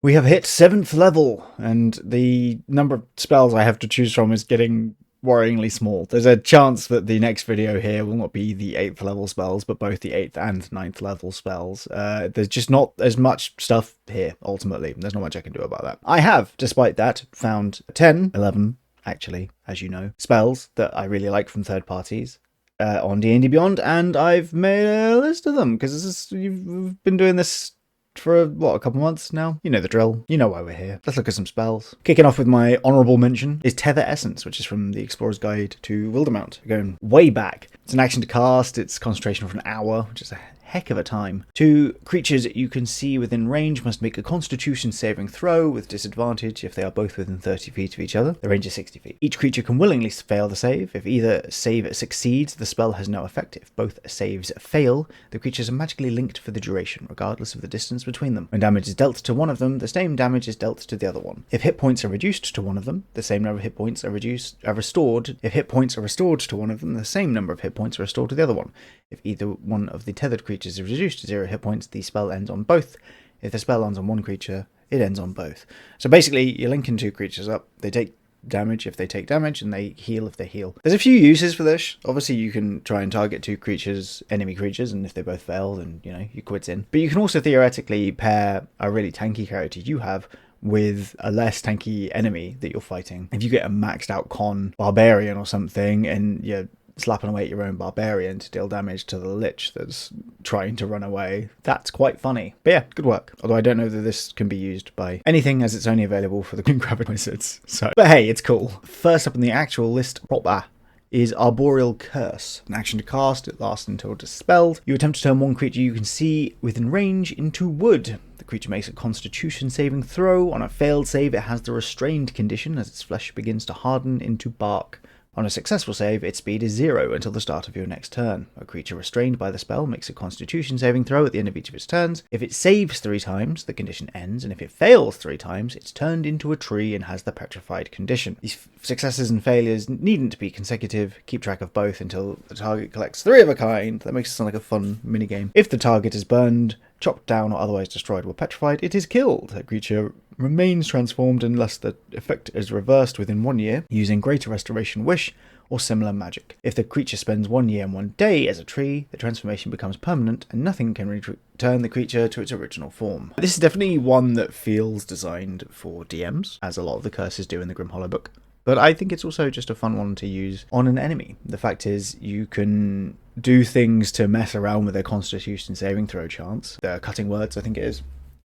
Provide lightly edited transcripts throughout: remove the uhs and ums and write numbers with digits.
We have hit 7th level, and the number of spells I have to choose from is getting worryingly small. There's a chance that the next video here will not be the 8th level spells, but both the 8th and 9th level spells. There's just not as much stuff here, ultimately. There's not much I can do about that. I have, despite that, found 10, 11, actually, as you know, spells that I really like from third parties. On D&D Beyond, and I've made a list of them, because you've been doing this for, a couple months now? You know the drill. You know why we're here. Let's look at some spells. Kicking off with my honourable mention is Tether Essence, which is from the Explorer's Guide to Wildermount. Going way back. It's an action to cast, it's concentration for an hour, which is a heck of a time. 2 creatures you can see within range must make a constitution saving throw with disadvantage if they are both within 30 feet of each other. The range is 60 feet. Each creature can willingly fail the save. If either save succeeds, the spell has no effect. If both saves fail, the creatures are magically linked for the duration, regardless of the distance between them. When damage is dealt to one of them, the same damage is dealt to the other one. If hit points are reduced to one of them, the same number of hit points are restored. If hit points are restored to one of them, the same number of hit points are restored to the other one. If either one of the tethered creatures is reduced to 0 hit points, the spell ends on both. If the spell ends on one creature, it ends on both. So basically, you're linking 2 creatures up. They take damage if they take damage, and they heal if they heal. There's a few uses for this. Obviously, you can try and target 2 creatures, enemy creatures, and if they both fail, then, you quit in. But you can also theoretically pair a really tanky character you have with a less tanky enemy that you're fighting. If you get a maxed out con barbarian or something, and you're slapping away at your own barbarian to deal damage to the lich that's trying to run away, that's quite funny. But yeah, good work. Although I don't know that this can be used by anything, as it's only available for the Green Gravid Wizards. But hey, it's cool. First up in the actual list proper is Arboreal Curse. An action to cast, it lasts until dispelled. You attempt to turn one creature you can see within range into wood. The creature makes a constitution saving throw. On a failed save, it has the restrained condition as its flesh begins to harden into bark. On a successful save, its speed is 0 until the start of your next turn. A creature restrained by the spell makes a constitution saving throw at the end of each of its turns. If it saves 3 times, the condition ends, and if it fails 3 times, it's turned into a tree and has the petrified condition. These successes and failures needn't be consecutive. Keep track of both until the target collects 3 of a kind. That makes it sound like a fun minigame. If the target is burned, chopped down, or otherwise destroyed or petrified, it is killed. A creature remains transformed unless the effect is reversed within 1 year using Greater Restoration Wish or similar magic. If the creature spends 1 year and 1 day as a tree, the transformation becomes permanent and nothing can return the creature to its original form. This is definitely one that feels designed for DMs, as a lot of the curses do in the Grim Hollow book. But I think it's also just a fun one to use on an enemy. The fact is, you can do things to mess around with their constitution saving throw chance. The cutting words, I think it is,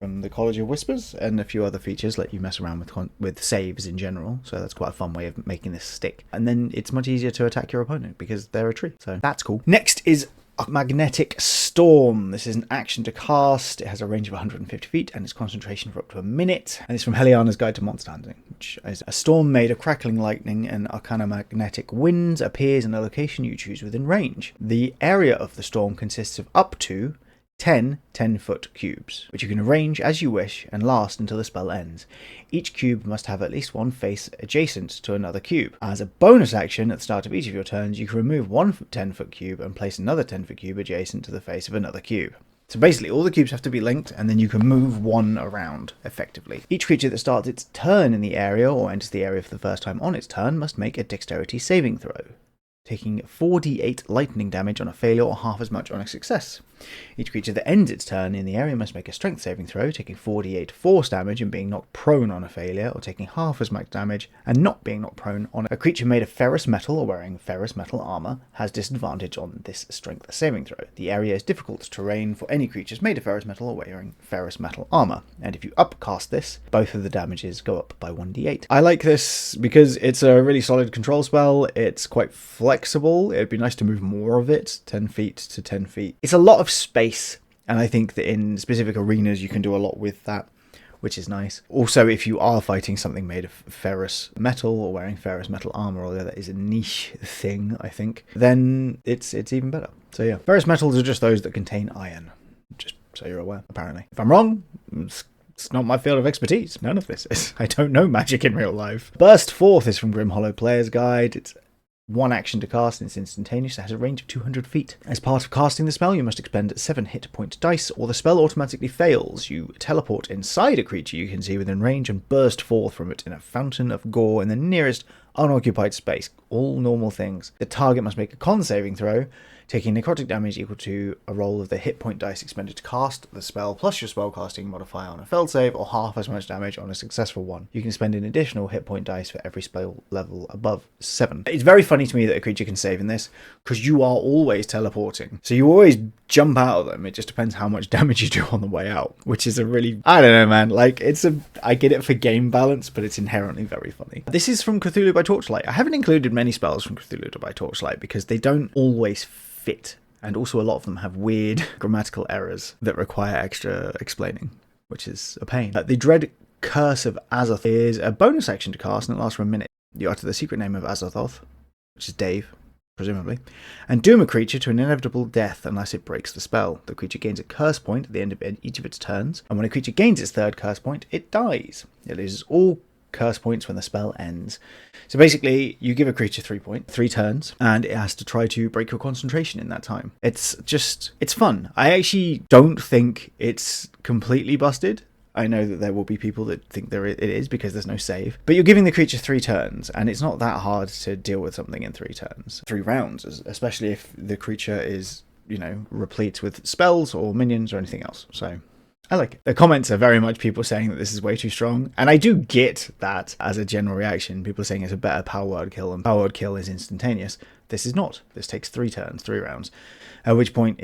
from the College of Whispers, and a few other features let you mess around with saves in general, so that's quite a fun way of making this stick. And then it's much easier to attack your opponent because they're a tree, so that's cool. Next is a Magnetic Storm. This is an action to cast. It has a range of 150 feet and its concentration for up to a minute. And it's from Heliana's Guide to Monster Hunting, which is a storm made of crackling lightning and arcana-magnetic winds appears in a location you choose within range. The area of the storm consists of up to 10 10-foot cubes, which you can arrange as you wish and last until the spell ends. Each cube must have at least one face adjacent to another cube. As a bonus action, at the start of each of your turns, you can remove one 10-foot cube and place another 10-foot cube adjacent to the face of another cube. So basically, all the cubes have to be linked, and then you can move one around, effectively. Each creature that starts its turn in the area, or enters the area for the first time on its turn, must make a dexterity saving throw, taking 4d8 lightning damage on a failure or half as much on a success. Each creature that ends its turn in the area must make a strength saving throw, taking 4d8 force damage and being knocked prone on a failure, or taking half as much damage and not being knocked prone on a creature made of ferrous metal or wearing ferrous metal armor has disadvantage on this strength saving throw. The area is difficult terrain for any creatures made of ferrous metal or wearing ferrous metal armor, and if you upcast this, both of the damages go up by 1d8. I like this because it's a really solid control spell. It's quite flexible. It'd be nice to move more of it, 10 feet to 10 feet. It's a lot of space, and I think that in specific arenas you can do a lot with that, which is nice. Also, if you are fighting something made of ferrous metal or wearing ferrous metal armor, although that is a niche thing, I think, then it's even better. So yeah, ferrous metals are just those that contain iron, just so you're aware, apparently. If I'm wrong, it's not my field of expertise. None of this is. I don't know magic in real life. Burst Forth is from Grim Hollow Player's Guide. It's 1 action to cast, and it's instantaneous. It has a range of 200 feet. As part of casting the spell, you must expend 7 hit point dice, or the spell automatically fails. You teleport inside a creature you can see within range and burst forth from it in a fountain of gore in the nearest unoccupied space. All normal things. The target must make a con saving throw, taking necrotic damage equal to a roll of the hit point dice expended to cast the spell plus your spellcasting modifier on a failed save, or half as much damage on a successful one. You can spend an additional hit point dice for every spell level above 7. It's very funny to me that a creature can save in this, because you are always teleporting. So you always jump out of them. It just depends how much damage you do on the way out, which is a really, I don't know, man. Like, I get it for game balance, but it's inherently very funny. This is from Cthulhu by Torchlight. I haven't included many spells from Cthulhu by Torchlight because they don't always fit, and also a lot of them have weird grammatical errors that require extra explaining, which is a pain. The Dread Curse of Azathoth is a bonus action to cast, and it lasts for a minute. You utter the secret name of Azathoth, which is Dave, presumably, and doom a creature to an inevitable death unless it breaks the spell. The creature gains a curse point at the end of each of its turns, and when a creature gains its 3rd curse point, it dies. It loses all curse points when the spell ends. So basically, you give a creature 3 turns, and it has to try to break your concentration in that time. It's fun. I actually don't think it's completely busted. I know that there will be people that think it is because there's no save. But you're giving the creature 3 turns, and it's not that hard to deal with something in 3 turns. 3 rounds, especially if the creature is, replete with spells or minions or anything else. So I like it. The comments are very much people saying that this is way too strong, and I do get that as a general reaction. People are saying it's a better power word kill, and power word kill is instantaneous. This is not. This takes 3 turns, 3 rounds. At which point,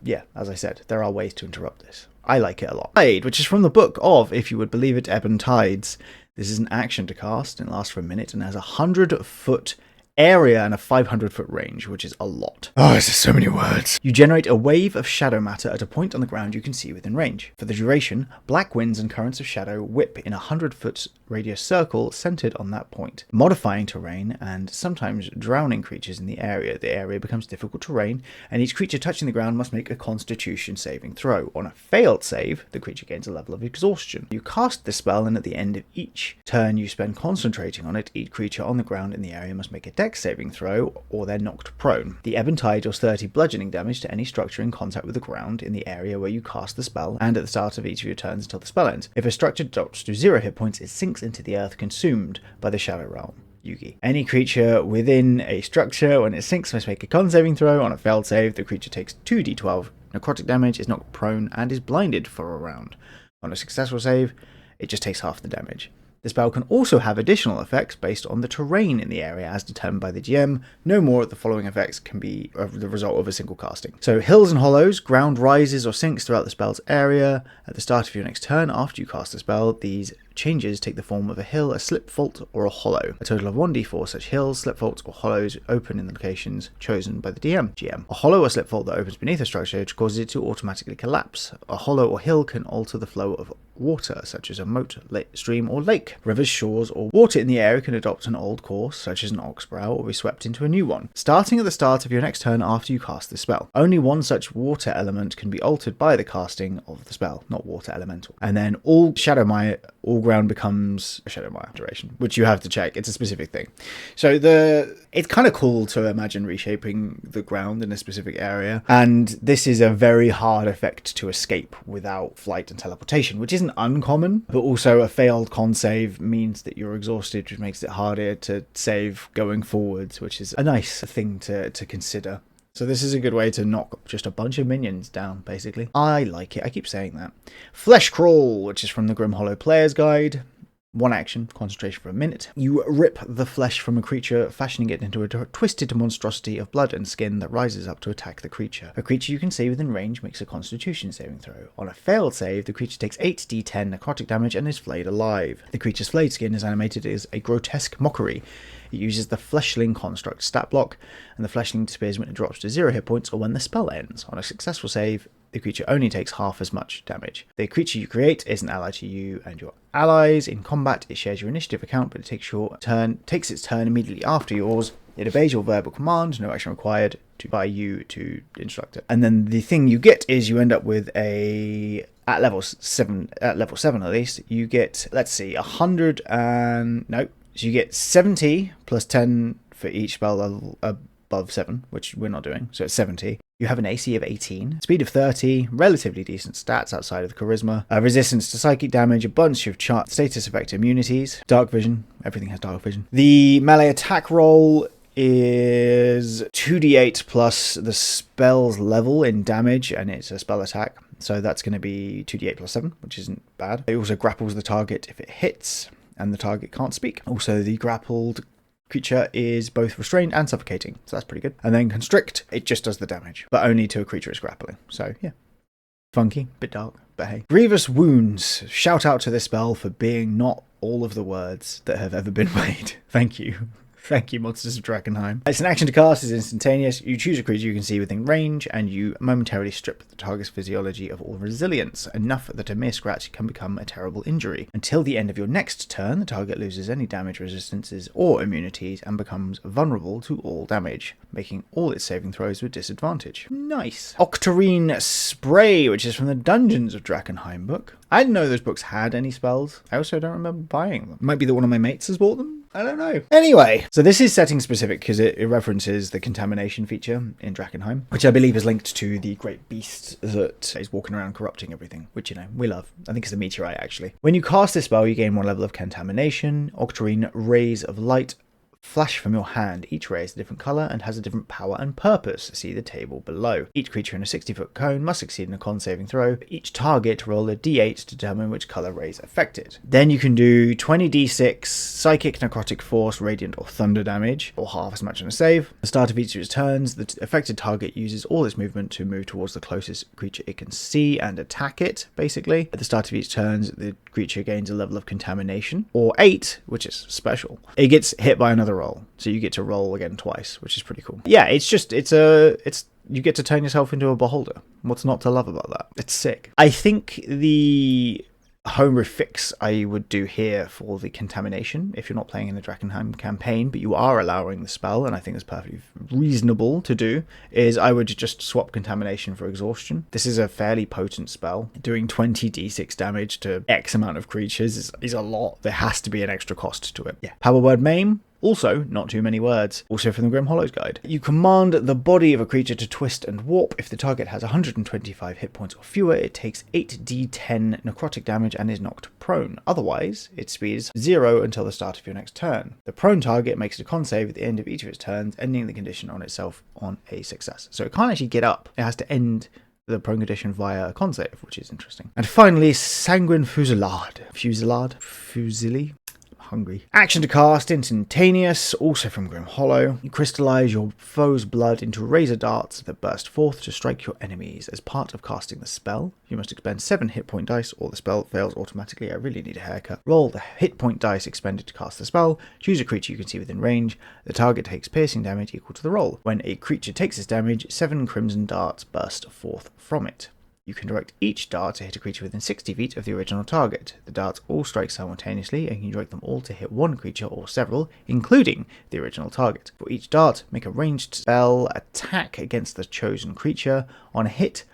yeah, as I said, there are ways to interrupt this. I like it a lot. Blade, which is from the book of, if you would believe it, Ebon Tides. This is an action to cast, and lasts for a minute, and has a 100-foot area and a 500-foot range, which is a lot. Oh, there's so many words. You generate a wave of shadow matter at a point on the ground you can see within range. For the duration, black winds and currents of shadow whip in a 100-foot radius circle centered on that point, modifying terrain and sometimes drowning creatures in the area. The area becomes difficult terrain, and each creature touching the ground must make a Constitution saving throw. On a failed save, the creature gains a level of exhaustion. You cast this spell, and at the end of each turn you spend concentrating on it, each creature on the ground in the area must make a dex saving throw, or they're knocked prone. The Ebon Tide deals 30 bludgeoning damage to any structure in contact with the ground in the area where you cast the spell, and at the start of each of your turns until the spell ends. If a structure drops to 0 hit points, it sinks into the earth, consumed by the Shadow Realm. Yugi. Any creature within a structure, when it sinks, must make a con saving throw. On a failed save, the creature takes 2d12 necrotic damage, is knocked prone, and is blinded for a round. On a successful save, it just takes half the damage. The spell can also have additional effects based on the terrain in the area as determined by the GM. No more of the following effects can be the result of a single casting. So hills and hollows, ground rises or sinks throughout the spell's area. At the start of your next turn after you cast the spell, these changes take the form of a hill, a slip fault, or a hollow. A total of 1d4 such hills, slip faults, or hollows open in the locations chosen by the GM. A hollow or slip fault that opens beneath a structure causes it to automatically collapse. A hollow or hill can alter the flow of water, such as a moat, stream, or lake. Rivers, shores, or water in the area can adopt an old course, such as an oxbrow, or be swept into a new one. Starting at the start of your next turn after you cast the spell. Only one such water element can be altered by the casting of the spell, not water elemental. And then all ground becomes a Shadow Mire duration, which you have to check. It's a specific thing. So it's kind of cool to imagine reshaping the ground in a specific area, and this is a very hard effect to escape without flight and teleportation, which isn't uncommon, but also a failed con save means that you're exhausted, which makes it harder to save going forwards, which is a nice thing to consider. So this is a good way to knock just a bunch of minions down, basically. I like it. I keep saying that. Flesh Crawl, which is from the Grim Hollow Player's Guide. 1 action, concentration for a minute. You rip the flesh from a creature, fashioning it into a twisted monstrosity of blood and skin that rises up to attack the creature. A creature you can see within range makes a Constitution saving throw. On a failed save, the creature takes 8d10 necrotic damage and is flayed alive. The creature's flayed skin is animated as a grotesque mockery. It uses the Fleshling construct stat block, and the Fleshling disappears when it drops to 0 hit points or when the spell ends. On a successful save, the creature only takes half as much damage. The creature you create is an ally to you and your allies. In combat, it shares your initiative account, but it takes its turn immediately after yours. It obeys your verbal command, no action required by you to instruct it. And then the thing you get is you end up with at level 7 at least, you get, let's see, 100 and... no. So you get 70 plus 10 for each spell level above 7, which we're not doing, so it's 70. You have an AC of 18, speed of 30, relatively decent stats outside of the charisma, resistance to psychic damage, a bunch of status effect immunities, dark vision, everything has dark vision. The melee attack roll is 2d8 plus the spell's level in damage, and it's a spell attack, so that's going to be 2d8 plus 7, which isn't bad. It also grapples the target if it hits, and the target can't speak. Also, the grappled creature is both restrained and suffocating, so that's pretty good. And then constrict, it just does the damage, but only to a creature it's grappling. So yeah, funky, bit dark, but hey. Grievous Wounds. Shout out to this spell for being not all of the words that have ever been made. Thank you. Thank you, Monsters of Drakenheim. It's an action to cast, it's instantaneous. You choose a creature you can see within range, and you momentarily strip the target's physiology of all resilience, enough that a mere scratch can become a terrible injury. Until the end of your next turn, the target loses any damage resistances or immunities and becomes vulnerable to all damage, making all its saving throws with disadvantage. Nice. Octarine Spray, which is from the Dungeons of Drakenheim book. I didn't know those books had any spells. I also don't remember buying them. Might be that one of my mates has bought them. I don't know. Anyway, so this is setting specific because it references the contamination feature in Drakenheim, which I believe is linked to the great beast that is walking around corrupting everything, which, you know, we love. I think it's a meteorite, actually. When you cast this spell, you gain 1 level of contamination. Octarine Rays of Light flash from your hand. Each ray is a different colour and has a different power and purpose. See the table below. Each creature in a 60-foot cone must succeed in a con saving throw. Each target roll a d8 to determine which colour rays affected. Then you can do 20d6 psychic, necrotic force, radiant or thunder damage, or half as much on a save. At the start of each of its turns, the affected target uses all its movement to move towards the closest creature it can see and attack it, basically. At the start of each turn, the creature gains a level of contamination, or 8, which is special. It gets hit by another roll, so you get to roll again twice, which is pretty cool. Yeah, you get to turn yourself into a beholder. What's not to love about that? It's sick. I think the homebrew fix I would do here for the contamination, if you're not playing in the Drakenheim campaign, but you are allowing the spell, and I think it's perfectly reasonable to do, is I would just swap contamination for exhaustion. This is a fairly potent spell. Doing 20d6 damage to X amount of creatures is a lot. There has to be an extra cost to it. Yeah. Power word maim. Also, not too many words. Also from the Grim Hollows guide. You command the body of a creature to twist and warp. If the target has 125 hit points or fewer, it takes 8d10 necrotic damage and is knocked prone. Otherwise, its speed is 0 until the start of your next turn. The prone target makes a con save at the end of each of its turns, ending the condition on itself on a success. So it can't actually get up. It has to end the prone condition via a con save, which is interesting. And finally, Sanguine Fusillade. Fusili? Hungry. Action to cast, instantaneous, also from Grim Hollow. You crystallize your foe's blood into razor darts that burst forth to strike your enemies. As part of casting the spell, you must expend 7 hit point dice, or the spell fails automatically. I really need a haircut. Roll the hit point dice expended to cast the spell. Choose a creature you can see within range. The target takes piercing damage equal to the roll. When a creature takes this damage, 7 crimson darts burst forth from it. You can direct each dart to hit a creature within 60 feet of the original target. The darts all strike simultaneously, and you can direct them all to hit one creature or several, including the original target. For each dart, make a ranged spell attack against the chosen creature. On a hit,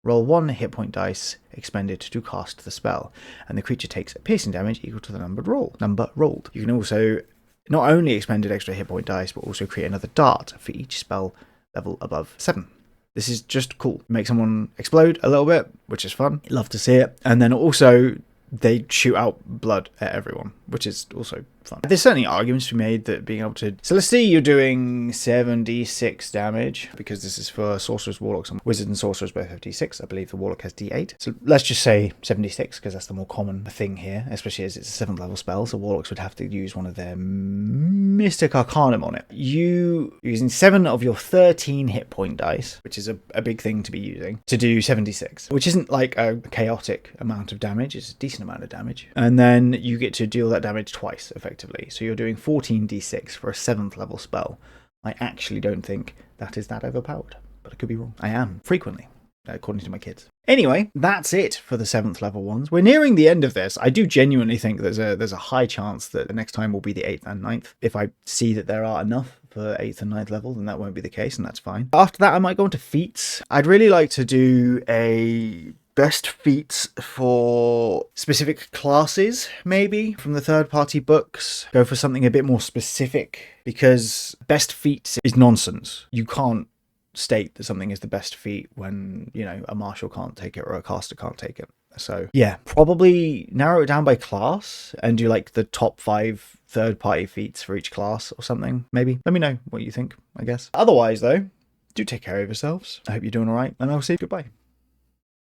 roll 1 hit point dice expended to cast the spell, and the creature takes piercing damage equal to the number rolled. You can also not only expend extra hit point dice, but also create another dart for each spell level above 7. This is just cool. Make someone explode a little bit, which is fun. Love to see it. And then also, they shoot out blood at everyone, which is also fun. There's certainly arguments to be made that being able to... So let's see, you're doing 7d6 damage, because this is for sorcerers, warlocks, and wizards and sorcerers both have d6. I believe the warlock has d8. So let's just say 7d6, because that's the more common thing here, especially as it's a 7th level spell, so warlocks would have to use one of their Mystic Arcanum on it. You're using 7 of your 13 hit point dice, which is a big thing to be using, to do 7d6, which isn't like a chaotic amount of damage, it's a decent amount of damage. And then you get to deal that damage twice, effectively. So you're doing 14d6 for a 7th level spell. I actually don't think that is that overpowered, but I could be wrong. I am, frequently, according to my kids. Anyway, that's it for the 7th level ones. We're nearing the end of this. I do genuinely think there's a high chance that the next time will be the 8th and 9th. If I see that there are enough for 8th and 9th level, then that won't be the case, and that's fine. After that, I might go into feats. I'd really like to do a Best feats for specific classes, maybe, from the third-party books. Go for something a bit more specific, because best feats is nonsense. You can't state that something is the best feat when, you know, a martial can't take it or a caster can't take it. So yeah, probably narrow it down by class and do like the top 5 third-party feats for each class or something, maybe. Let me know what you think, I guess. Otherwise, though, do take care of yourselves. I hope you're doing all right, and I'll see you. Goodbye.